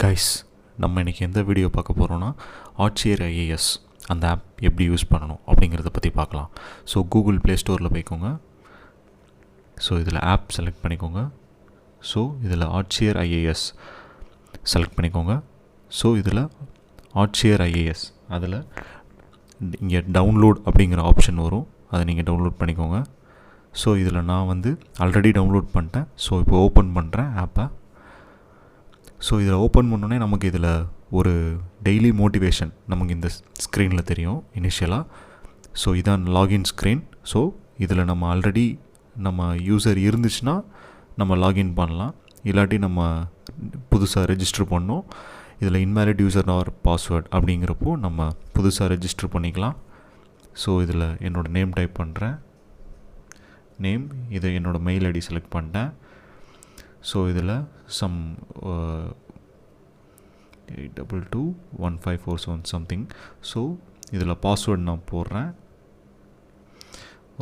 Guys, நம்ம இன்றைக்கி எந்த வீடியோ பார்க்க போகிறோன்னா ஆட்சியர் ஐஏஎஸ் அந்த ஆப் எப்படி யூஸ் பண்ணணும் அப்படிங்கிறத பற்றி பார்க்கலாம். ஸோ கூகுள் ப்ளே ஸ்டோரில் போய்க்கோங்க. ஸோ இதில் ஆப் செலக்ட் பண்ணிக்கோங்க. ஸோ இதில் ஆட்சியர் ஐஏஎஸ் செலக்ட் பண்ணிக்கோங்க. ஸோ இதில் ஆட்சியர் ஐஏஎஸ் அதில் இங்கே டவுன்லோட் அப்படிங்கிற ஆப்ஷன் வரும். அதை நீங்கள் டவுன்லோட் பண்ணிக்கோங்க. ஸோ இதில் நான் வந்து ஆல்ரெடி டவுன்லோட் பண்ணிட்டேன். ஸோ இப்போ ஓப்பன் பண்ணுறேன் ஆப்பை. ஸோ இதில் ஓப்பன் பண்ணோன்னே நமக்கு இதில் ஒரு டெய்லி மோட்டிவேஷன் நமக்கு இந்த ஸ்க்ரீனில் தெரியும் இனிஷியலாக. ஸோ இதான் லாகின் ஸ்க்ரீன். ஸோ இதில் நம்ம ஆல்ரெடி நம்ம யூசர் இருந்துச்சுன்னா நம்ம லாகின் பண்ணலாம், இல்லாட்டி நம்ம புதுசாக ரெஜிஸ்டர் பண்ணோம். இதில் இன்வேலிட் யூசர் ஆர் பாஸ்வேர்ட் அப்படிங்கிறப்போ நம்ம புதுசாக ரெஜிஸ்டர் பண்ணிக்கலாம். ஸோ இதில் என்னோடய நேம் டைப் பண்ணுறேன். நேம் இதை என்னோடய மெயில் ஐடி செலக்ட் பண்ணிட்டேன். ஸோ இதில் சம் 8221547 சம்திங். ஸோ இதில் பாஸ்வேர்ட் நான் போடுறேன்.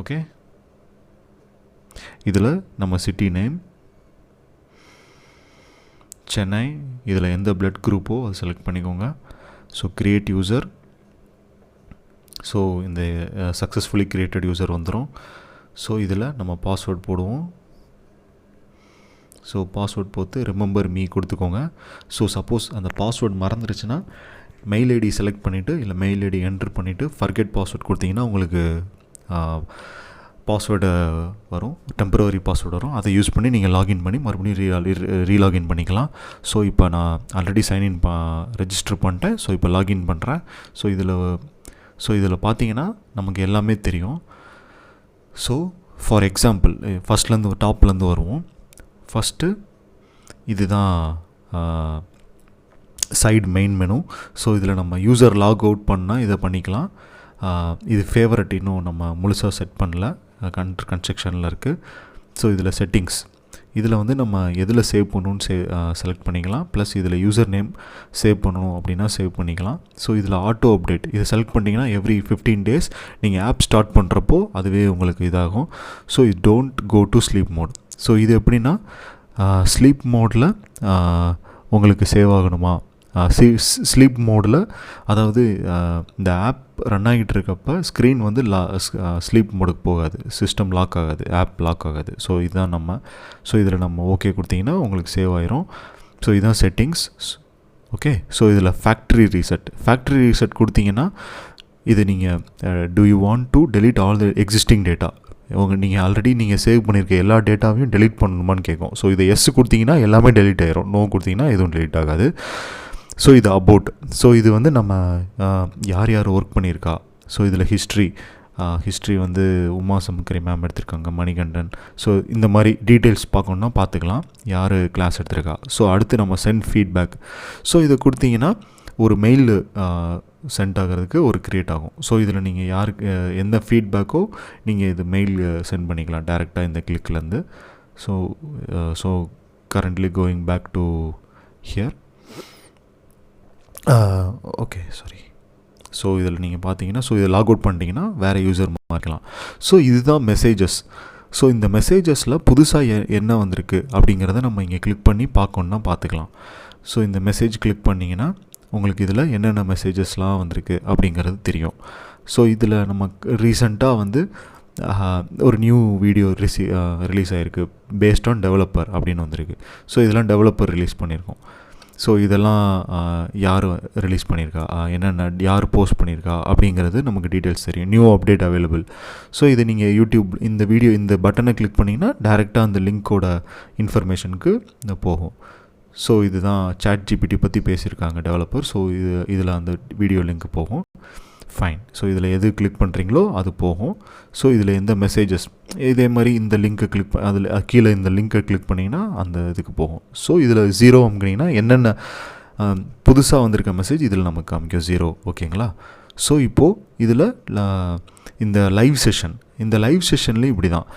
ஓகே, இதில் நம்ம சிட்டி நேம் சென்னை, இதில் எந்த பிளட் குரூப்போ அது செலக்ட் பண்ணிக்கோங்க. So create user. ஸோ இந்த சக்ஸஸ்ஃபுல்லி கிரியேட்டட் யூசர் வந்துடும். ஸோ இதில் நம்ம பாஸ்வேர்ட் போடுவோம். ஸோ பாஸ்வேர்ட் போட்டு ரிமெம்பர் மீ கொடுத்துக்கோங்க. ஸோ சப்போஸ் அந்த பாஸ்வேர்ட் மறந்துடுச்சுன்னா மெயில் ஐடி செலக்ட் பண்ணிவிட்டு இல்லை மெயில் ஐடி என்ட்ரு பண்ணிவிட்டு ஃபர்கெட் பாஸ்வேர்ட் கொடுத்தீங்கன்னா உங்களுக்கு பாஸ்வேர்டு வரும், டெம்பரவரி பாஸ்வேர்டு வரும். அதை யூஸ் பண்ணி நீங்கள் லாகின் பண்ணி மறுபடியும் ரீலாகின் பண்ணிக்கலாம். ஸோ இப்போ நான் ஆல்ரெடி சைன்இன் ரெஜிஸ்டர் பண்ணிட்டேன். ஸோ இப்போ லாகின் பண்ணுறேன். ஸோ இதில் பார்த்தீங்கன்னா நமக்கு எல்லாமே தெரியும். ஸோ ஃபார் எக்ஸாம்பிள் ஃபஸ்ட்லேருந்து டாப்லேருந்து வருவோம். ஃபஸ்ட்டு இதுதான் சைடு மெயின் மெனு. ஸோ இதில் நம்ம யூசர் லாக் அவுட் பண்ணால் இதை பண்ணிக்கலாம். இது ஃபேவரட் இன்னும் நம்ம முழுசாக செட் பண்ணல, கன்ஸ்ட்ரக்ஷனில் இருக்குது. ஸோ இதில் செட்டிங்ஸ், இதில் வந்து நம்ம எதில் சேவ் பண்ணணும்னு செலக்ட் பண்ணிக்கலாம். ப்ளஸ் இதில் யூசர் நேம் சேவ் பண்ணணும் அப்படின்னா சேவ் பண்ணிக்கலாம். ஸோ இதில் ஆட்டோ அப்டேட் இதை செலக்ட் பண்ணிங்கன்னா எவ்ரி 15 days நீங்கள் ஆப் ஸ்டார்ட் பண்ணுறப்போ அதுவே உங்களுக்கு இதாகும். ஸோ இது don't go to sleep mode. So இது எப்படின்னா ஸ்லீப் மோடில் உங்களுக்கு சேவ் ஆகணுமா, ஸ்லீப் மோடில், அதாவது இந்த ஆப் ரன் ஆகிட்டு இருக்கப்போ ஸ்க்ரீன் வந்து ஸ்லீப் மோடுக்கு போகாது, சிஸ்டம் லாக் ஆகாது, ஆப் லாக் ஆகாது. ஸோ இதுதான் நம்ம. ஸோ இதில் நம்ம ஓகே கொடுத்தீங்கன்னா உங்களுக்கு சேவ் ஆயிரும். ஸோ இதுதான் செட்டிங்ஸ். ஓகே, ஸோ இதில் ஃபேக்ட்ரி ரீசெட் கொடுத்தீங்கன்னா இது நீங்கள் to you want to delete all the existing data, நீங்கள் ஆல்ரெடி நீங்கள் சேவ் பண்ணியிருக்க எல்லா டேட்டாவையும் டெலீட் பண்ணணுமான்னு கேட்கும். ஸோ இதை எஸ் கொடுத்தீங்கன்னா எல்லாமே டெலீட் ஆகிரும், நோ கொடுத்தீங்கன்னா எதுவும் டெலீட் ஆகாது. ஸோ இது அபவுட். ஸோ இது வந்து நம்ம யார் ஒர்க் பண்ணியிருக்கா. ஸோ இதில் ஹிஸ்ட்ரி வந்து உமா சமுக்கரி மேம் எடுத்திருக்காங்க, மணிகண்டன். ஸோ இந்த மாதிரி டீட்டெயில்ஸ் பார்க்கணுன்னா பார்த்துக்கலாம் யார் கிளாஸ் எடுத்திருக்கா. ஸோ அடுத்து நம்ம சென்ட் ஃபீட்பேக். ஸோ இதை கொடுத்தீங்கன்னா ஒரு மெயில் சென்ட் ஆகிறதுக்கு ஒரு க்ரியேட் ஆகும். ஸோ இதில் நீங்கள் யாருக்கு எந்த ஃபீட்பேக்கோ நீங்கள் இது மெயில் சென்ட் பண்ணிக்கலாம் டேரெக்டாக இந்த கிளிக்லேருந்து. So currently going back to here. Okay, sorry. So இதில் நீங்கள் பார்த்தீங்கன்னா ஸோ இதை லாக் அவுட் பண்ணிட்டீங்கன்னா வேறு யூசர் மாறிக்கலாம். ஸோ இதுதான் மெசேஜஸ். ஸோ இந்த மெசேஜஸில் புதுசாக என்ன வந்திருக்கு அப்படிங்கிறத நம்ம இங்கே கிளிக் பண்ணி பார்க்கணுன்னா பார்த்துக்கலாம். ஸோ இந்த மெசேஜ் கிளிக் பண்ணிங்கன்னா உங்களுக்கு இதில் என்னென்ன மெசேஜஸ்லாம் வந்திருக்கு அப்படிங்கிறது தெரியும். ஸோ இதில் நம்ம ரீசெண்டாக வந்து ஒரு நியூ வீடியோ ரிலீஸ் ஆகிருக்கு, பேஸ்ட் ஆன் டெவலப்பர் அப்படின்னு வந்திருக்கு. ஸோ இதெல்லாம் டெவலப்பர் ரிலீஸ் பண்ணியிருக்கோம். ஸோ இதெல்லாம் யார் ரிலீஸ் பண்ணியிருக்கா, என்னென்ன யார் போஸ்ட் பண்ணியிருக்கா அப்படிங்கிறது நமக்கு டீட்டெயில்ஸ் தெரியும். New update available. ஸோ இது நீங்கள் யூடியூப் இந்த பட்டனை கிளிக் பண்ணிங்கன்னா டேரெக்டாக அந்த லிங்க்கோட இன்ஃபர்மேஷனுக்கு போகும். ஸோ இதுதான் ChatGPT பற்றி பேசியிருக்காங்க டெவலப்பர். ஸோ இதில் அந்த வீடியோ லிங்க் போகும். ஃபைன். ஸோ இதில் எது கிளிக் பண்ணுறீங்களோ அது போகும். ஸோ இதில் எந்த மெசேஜஸ் இதே மாதிரி இந்த லிங்க்கை கிளிக் அதில் கீழே இந்த லிங்க்கை கிளிக் பண்ணிங்கன்னா அந்த இதுக்கு போகும். ஸோ இதில் 0 அமுக்கினீங்கன்னா என்னென்ன புதுசாக வந்திருக்க மெசேஜ் இதில் நமக்கு காமிக்கும் 0. ஓகேங்களா. ஸோ இப்போது இதில் இந்த லைவ் செஷன்லேயும் இப்படி தான்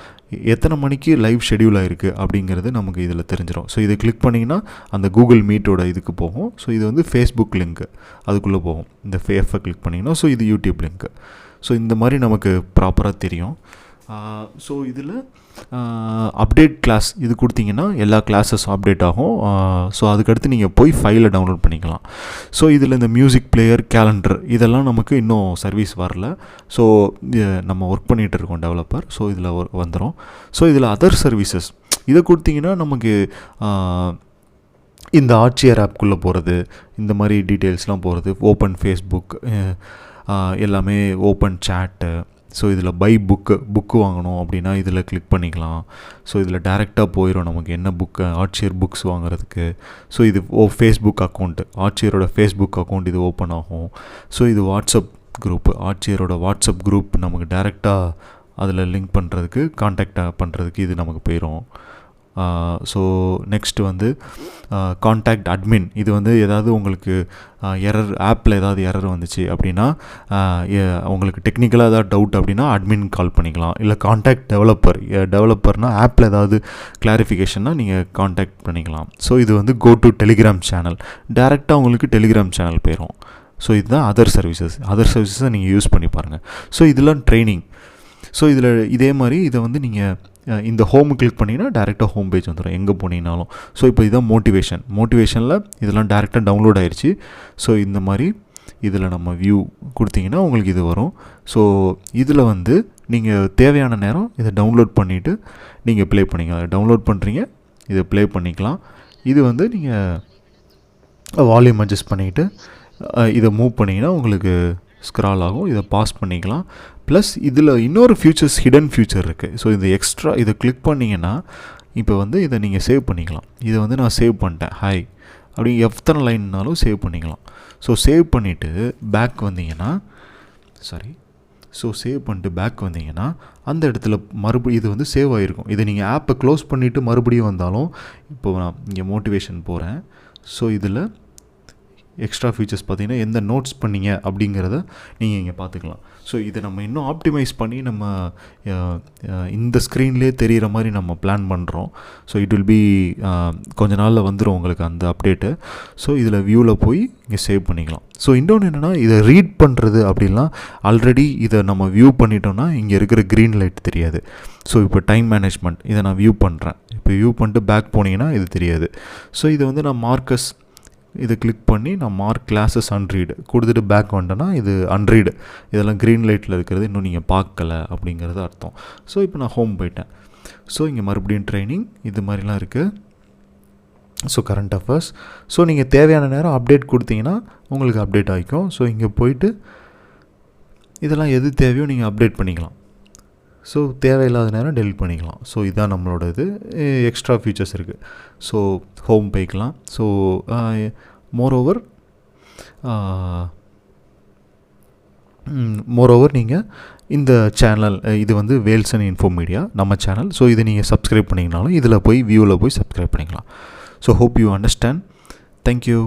எத்தனை மணிக்கு லைவ் ஷெடியூல் ஆகிருக்கு அப்படிங்கிறது நமக்கு இதில் தெரிஞ்சிடும். ஸோ இதை கிளிக் பண்ணிங்கன்னா அந்த கூகுள் மீட்டோட இதுக்கு போகும். ஸோ இது வந்து ஃபேஸ்புக் லிங்க்கு அதுக்குள்ளே போகும். இந்த ஃபேஃபை கிளிக் பண்ணிங்கன்னா ஸோ இது யூடியூப் லிங்க்கு. ஸோ இந்த மாதிரி நமக்கு ப்ராப்பராக தெரியும். ஸோ இதில் அப்டேட் கிளாஸ் இது கொடுத்தீங்கன்னா எல்லா கிளாஸஸும் அப்டேட் ஆகும். ஸோ அதுக்கடுத்து நீங்கள் போய் ஃபைலை டவுன்லோட் பண்ணிக்கலாம். ஸோ இதில் இந்த மியூசிக் பிளேயர், கேலண்டர் இதெல்லாம் நமக்கு இன்னும் சர்வீஸ் வரல. ஸோ நம்ம ஒர்க் பண்ணிகிட்டு இருக்கோம் டெவலப்பர். ஸோ இதில் வந்துடும். ஸோ இதில் அதர் சர்வீசஸ் இதை கொடுத்தீங்கன்னா நமக்கு இந்த ஆட்சியர் ஆப்குள்ளே போகிறது, இந்த மாதிரி டீட்டெயில்ஸ்லாம் போகிறது, ஓப்பன் ஃபேஸ்புக் எல்லாமே, ஓப்பன் சேட்டு. ஸோ இதில் பை புக்கு வாங்கணும் அப்படின்னா இதில் கிளிக் பண்ணிக்கலாம். ஸோ இதில் டேரெக்டாக போயிடும் நமக்கு என்ன புக்கு, ஆட்சியர் புக்ஸ் வாங்குறதுக்கு. ஸோ இது ஃபேஸ்புக் அக்கௌண்ட்டு, ஆட்சியரோட ஃபேஸ்புக் அக்கௌண்ட் இது ஓப்பன் ஆகும். ஸோ இது வாட்ஸ்அப் குரூப்பு, ஆட்சியரோட வாட்ஸ்அப் குரூப் நமக்கு டேரெக்டாக அதில் லிங்க் பண்ணுறதுக்கு, கான்டாக்ட் பண்ணுறதுக்கு இது நமக்கு போயிடும். ஸோ நெக்ஸ்ட்டு வந்து கான்டாக்ட் அட்மின். இது வந்து ஏதாவது உங்களுக்கு எரர், ஆப்பில் ஏதாவது எரர் வந்துச்சு அப்படின்னா, உங்களுக்கு டெக்னிக்கலாக ஏதாவது டவுட் அப்படின்னா அட்மின் கால் பண்ணிக்கலாம். இல்லை கான்டாக்ட் டெவலப்பர்னால் ஆப்பில் ஏதாவது கிளாரிஃபிகேஷன்னா நீங்கள் கான்டாக்ட் பண்ணிக்கலாம். ஸோ இது வந்து கோ டு டெலிகிராம் சேனல், டேரெக்டாக உங்களுக்கு டெலிகிராம் சேனல் போயிடும். ஸோ இதுதான் அதர் சர்வீசஸை நீங்கள் யூஸ் பண்ணி பாருங்கள். ஸோ இதெல்லாம் ட்ரைனிங். ஸோ இதில் இதே மாதிரி இதை வந்து நீங்கள் இந்த ஹோம் கிளிக் பண்ணிங்கன்னா டேரெக்டாக ஹோம் பேஜ் வந்துடும் எங்கே போனீங்கனாலும். ஸோ இப்போ இதுதான் மோட்டிவேஷனில் இதெல்லாம் டேரெக்டாக டவுன்லோட் ஆயிடுச்சு. ஸோ இந்த மாதிரி இதில் நம்ம வியூ கொடுத்தீங்கன்னா உங்களுக்கு இது வரும். ஸோ இதில் வந்து நீங்கள் தேவையான நேரம் இதை டவுன்லோட் பண்ணிவிட்டு நீங்கள் ப்ளே பண்ணிக்கலாம். டவுன்லோட் பண்ணுறீங்க, இதை ப்ளே பண்ணிக்கலாம். இது வந்து நீங்கள் வால்யூம் அட்ஜஸ்ட் பண்ணிவிட்டு இதை மூவ் பண்ணிங்கன்னா உங்களுக்கு ஸ்க்ரால் ஆகும். இதை பாஸ் பண்ணிக்கலாம். ப்ளஸ் இதில் இன்னொரு ஹிடன் ஃபியூச்சர் இருக்குது. ஸோ இந்த எக்ஸ்ட்ரா இதை கிளிக் பண்ணிங்கன்னா இப்போ வந்து இதை நீங்கள் சேவ் பண்ணிக்கலாம். இதை வந்து நான் சேவ் பண்ணிட்டேன், ஹாய் அப்படி எத்தனை லைன்னாலும் சேவ் பண்ணிக்கலாம். ஸோ சேவ் பண்ணிவிட்டு பேக் வந்தீங்கன்னா சேவ் பண்ணிட்டு பேக் வந்தீங்கன்னா அந்த இடத்துல மறுபடியும் இது வந்து சேவ் ஆகிருக்கும். இதை நீங்கள் ஆப்பை க்ளோஸ் பண்ணிவிட்டு மறுபடியும் வந்தாலும், இப்போ நான் இங்கே மோட்டிவேஷன் போகிறேன். ஸோ இதில் எக்ஸ்ட்ரா ஃபீச்சர்ஸ் பார்த்தீங்கன்னா எந்த நோட்ஸ் பண்ணிங்க அப்படிங்கிறத நீங்கள் இங்கே பார்த்துக்கலாம். ஸோ இதை நம்ம இன்னும் ஆப்டிமைஸ் பண்ணி நம்ம இந்த ஸ்க்ரீன்லேயே தெரிகிற மாதிரி நம்ம பிளான் பண்ணுறோம். ஸோ இட் வில் பி கொஞ்ச நாளில் வந்துடும் உங்களுக்கு அந்த அப்டேட்டு. ஸோ இதில் வியூவில் போய் இங்கே சேவ் பண்ணிக்கலாம். ஸோ இன்னொன்று என்னென்னா, இதை ரீட் பண்ணுறது அப்படின்லாம் ஆல்ரெடி இதை நம்ம வியூ பண்ணிட்டோம்னா இங்கே இருக்கிற க்ரீன் லைட் தெரியாது. ஸோ இப்போ டைம் மேனேஜ்மெண்ட் இதை நான் வியூ பண்ணுறேன். இப்போ வியூ பண்ணிட்டு பேக் போனீங்கன்னா இது தெரியாது. ஸோ இதை வந்து நான் மார்க்கஸ் இதை கிளிக் பண்ணி நான் மார்க் கிளாஸஸ் அன்ரீடு கொடுத்துட்டு பேக் வந்துட்டேன்னா இது அன்ரீடு, இதெல்லாம் க்ரீன் லைட்டில் இருக்கிறது இன்னும் நீங்கள் பார்க்கல அப்படிங்கிறது அர்த்தம். ஸோ இப்போ நான் ஹோம் போயிட்டேன். ஸோ இங்கே மறுபடியும் ட்ரைனிங் இது மாதிரிலாம் இருக்குது. So current affairs. ஸோ நீங்கள் தேவையான நேரம் அப்டேட் கொடுத்தீங்கன்னா உங்களுக்கு அப்டேட் ஆகிக்கும். ஸோ இங்கே போயிட்டு இதெல்லாம் எது தேவையோ நீங்கள் அப்டேட் பண்ணிக்கலாம். ஸோ தேவையில்லாத நேரம் டெலிட் பண்ணிக்கலாம். ஸோ இதுதான் நம்மளோட இது. எக்ஸ்ட்ரா ஃபீச்சர்ஸ் இருக்குது. ஸோ ஹோம் போய்க்கலாம். ஸோ மோரோவர் நீங்கள் இந்த சேனல், இது வந்து வேல்சன் இன்ஃபோ மீடியா நம்ம சேனல். ஸோ இதை நீங்கள் சப்ஸ்கிரைப் பண்ணிங்கனாலும் இதில் போய் வியூவில் போய் சப்ஸ்கிரைப் பண்ணிக்கலாம். So hope you understand. Thank you.